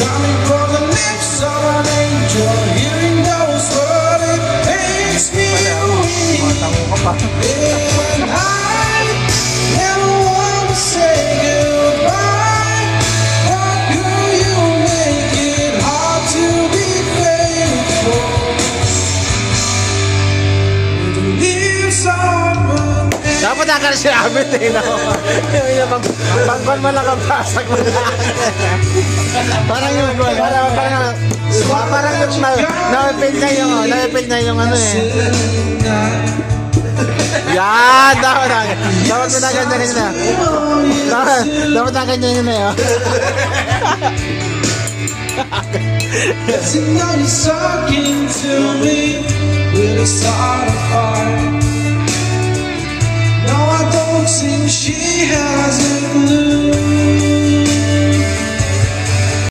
coming from the lips of an angel, hearing those words, it makes me weak. And I never want to say goodbye, but girl, you make it hard to be faithful. With the leaves on my Dapat nakala siya abit eh, no? Yung pangkon mo lang ang pasag mo lang. Parang yung, parang yung na-open na yung ano eh. Yan! Dapat na ganyan na. Dapat na ganyan na yun. Yes, you know you're talking to me with a sort of heart. No, I don't think she has a clue.